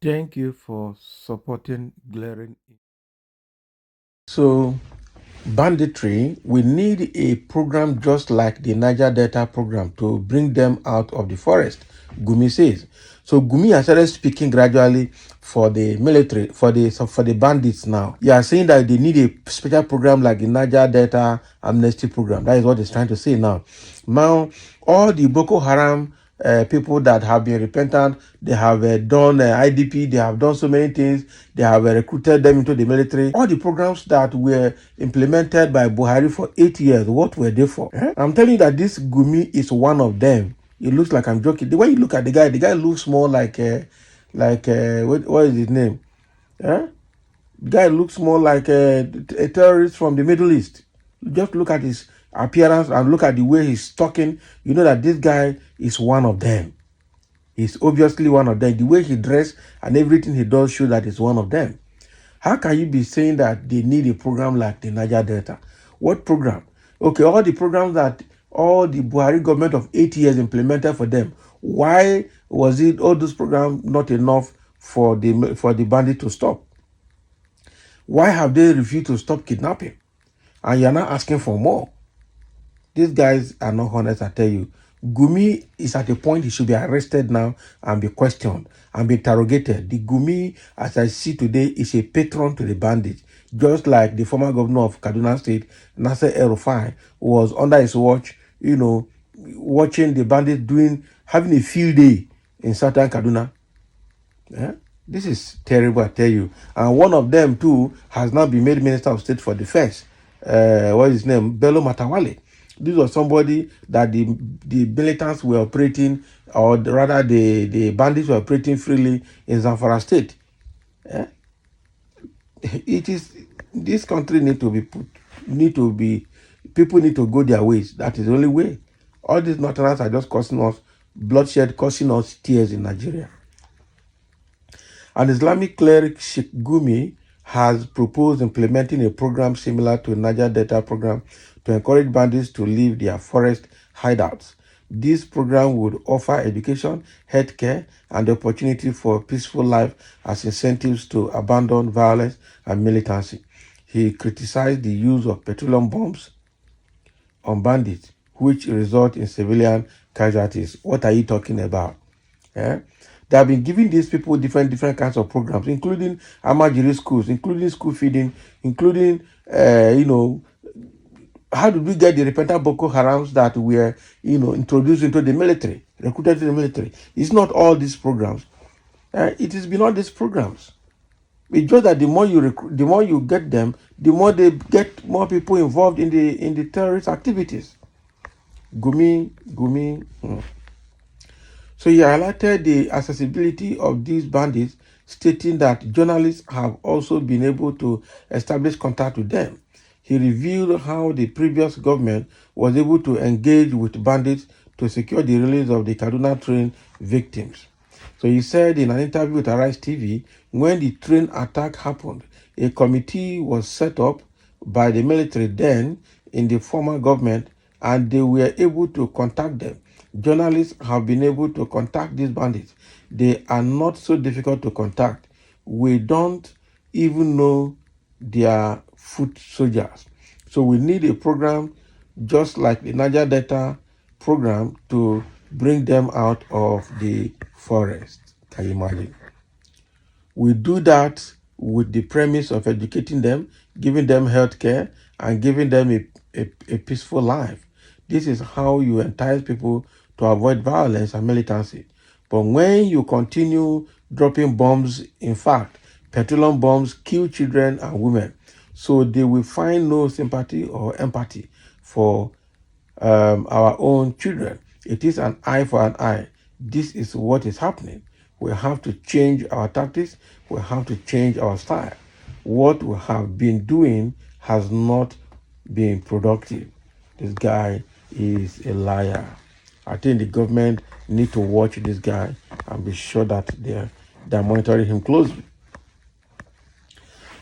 Thank you for supporting glaring. So, banditry, we need a program just like the Niger Delta program to bring them out of the forest, Gumi says. So Gumi has started speaking gradually for the military, for the bandits now. You are saying that they need a special program like the Niger Delta Amnesty program. That is what he's trying to say now. Now, all the Boko Haram people that have been repentant, they have done IDP, they have done so many things, they have recruited them into the military. All the programs that were implemented by Buhari for 8 years, what were they for? I'm telling you that this Gumi is one of them. It looks like I'm joking. The way you look at the guy looks more what is his name? Eh? The guy looks more like a terrorist from the Middle East. Just look at his appearance and look at the way he's talking. You know that this guy is one of them. He's obviously one of them. The way he dressed and everything he does show that he's one of them. How can you be saying that they need a program like the Niger Delta? What program? Okay, all the programs that all the Buhari government of 8 years implemented for them. Why was it all those programs not enough for the bandit to stop? Why have they refused to stop kidnapping? And you're not asking for more. These guys are not honest, I tell you. Gumi is at a point he should be arrested now and be questioned and be interrogated. The Gumi, as I see today, is a patron to the bandits. Just like the former governor of Kaduna State, Nasser El-Rufai, was under his watch, watching the bandits having a field day in southern Kaduna. Yeah? This is terrible, I tell you. And one of them, too, has now been made Minister of State for Defense. What is his name? Bello Matawale. This was somebody that the militants were operating, or rather the bandits were operating freely in Zamfara State. Yeah? It is, this country people need to go their ways. That is the only way. All these northerners are just causing us bloodshed, causing us tears in Nigeria. An Islamic cleric, Sheikh Gumi, has proposed implementing a program similar to Niger Delta program to encourage bandits to leave their forest hideouts. This program would offer education, healthcare, and the opportunity for peaceful life as incentives to abandon violence and militancy. He criticized the use of petroleum bombs on bandits, which result in civilian casualties. What are you talking about? Eh? They have been giving these people different kinds of programs, including Amajiri schools, including school feeding, including, how did we get the repentant Boko Harams that were, introduced into the military, recruited to the military? It's not all these programs. It is beyond these programs. It's just that the more you recruit, the more you get them, the more they get more people involved in the terrorist activities. Gumi. So he highlighted the accessibility of these bandits, stating that journalists have also been able to establish contact with them. He revealed how the previous government was able to engage with bandits to secure the release of the Kaduna train victims. So he said in an interview with Arise TV, when the train attack happened, a committee was set up by the military then in the former government, and they were able to contact them. Journalists have been able to contact these bandits. They are not so difficult to contact. We don't even know their foot soldiers. So we need a program just like the Niger Delta program to bring them out of the forest. Can you imagine? We do that with the premise of educating them, giving them health care, and giving them a peaceful life. This is how you entice people to avoid violence and militancy. But when you continue dropping bombs, in fact, petroleum bombs kill children and women. So they will find no sympathy or empathy for our own children. It is an eye for an eye. This is what is happening. We have to change our tactics. We have to change our style. What we have been doing has not been productive. This guy is a liar. I think the government need to watch this guy and be sure that they're monitoring him closely.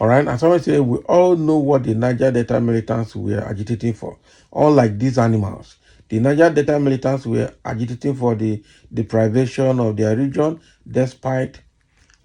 All right, as I say, we all know what the Niger Delta militants were agitating for. Unlike these animals, the Niger Delta militants were agitating for the deprivation of their region, despite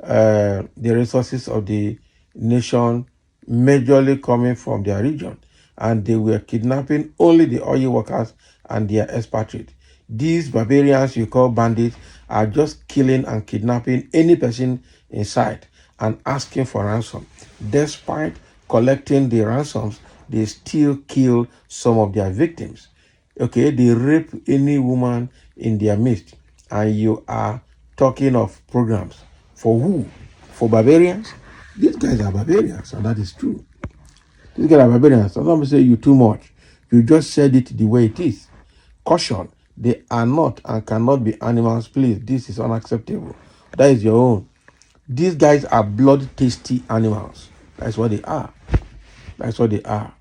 the resources of the nation, majorly coming from their region, and they were kidnapping only the oil workers and their expatriates. These barbarians you call bandits are just killing and kidnapping any person in sight and asking for ransom. Despite collecting the ransoms, they still kill some of their victims. Okay, they rape any woman in their midst, and you are talking of programs. For who? For barbarians? These guys are barbarians, and that is true. These guys are barbarians. Sometimes say you too much. You just said it the way it is. Caution, they are not and cannot be animals. Please, this is unacceptable. That is your own. These guys are blood-tasty animals. That's what they are. That's what they are.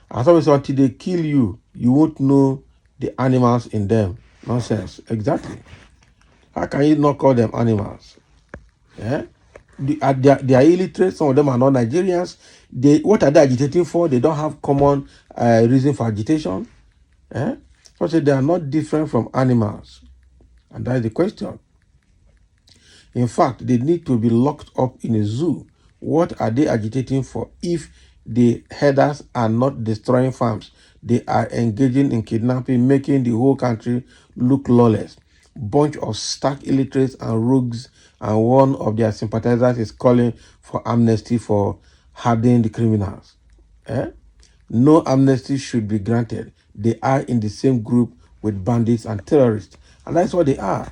And so until they kill you, you won't know the animals in them. Nonsense. Exactly. How can you not call them animals? Yeah? They are illiterate. Some of them are not Nigerians. What are they agitating for? They don't have common reason for agitation. Eh? So they are not different from animals. And that is the question. In fact, they need to be locked up in a zoo. What are they agitating for if the herders are not destroying farms? They are engaging in kidnapping, making the whole country look lawless. Bunch of stark illiterates and rogues, and one of their sympathizers is calling for amnesty for hardening the criminals. Eh? No amnesty should be granted. They are in the same group with bandits and terrorists. And that's what they are.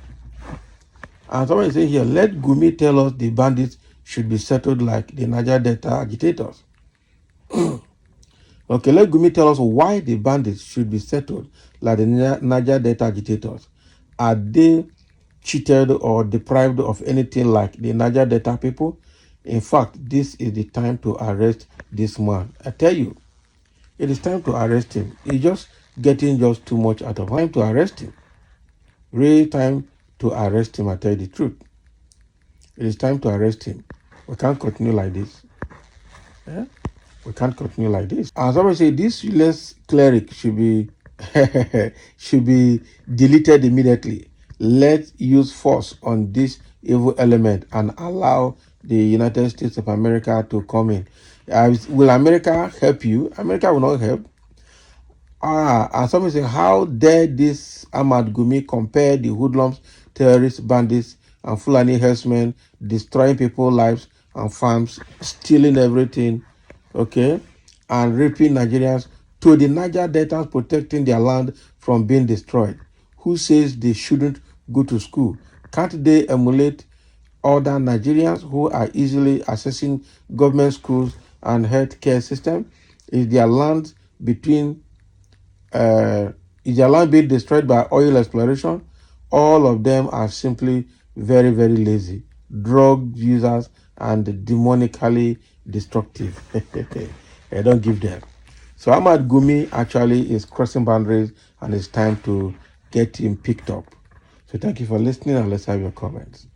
And someone is saying here, let Gumi tell us the bandits should be settled like the Niger Delta agitators. Okay, let Gumi tell us why the bandits should be settled like the Niger Delta agitators. Are they cheated or deprived of anything like the Niger Delta people? In fact, this is the time to arrest this man. I tell you, it is time to arrest him. He's just getting just too much out of time to arrest him. Really time to arrest him, I tell you the truth. It is time to arrest him. We can't continue like this. Yeah? We can't continue like this. And somebody say this useless cleric should be should be deleted immediately. Let's use force on this evil element and allow the United States of America to come in. Will America help you? America will not help. And somebody say, how dare this Ahmad Gumi compare the hoodlums, terrorists, bandits, and Fulani herdsmen, destroying people's lives and farms, stealing everything, okay, and raping Nigerians, to the Niger Deltas protecting their land from being destroyed? Who says they shouldn't go to school? Can't they emulate other Nigerians who are easily accessing government schools and healthcare system? Is their land being destroyed by oil exploration? All of them are simply very, very lazy, drug users, and demonically destructive. I don't give them. So Ahmad Gumi actually is crossing boundaries, and it's time to get him picked up. So thank you for listening, and let's have your comments.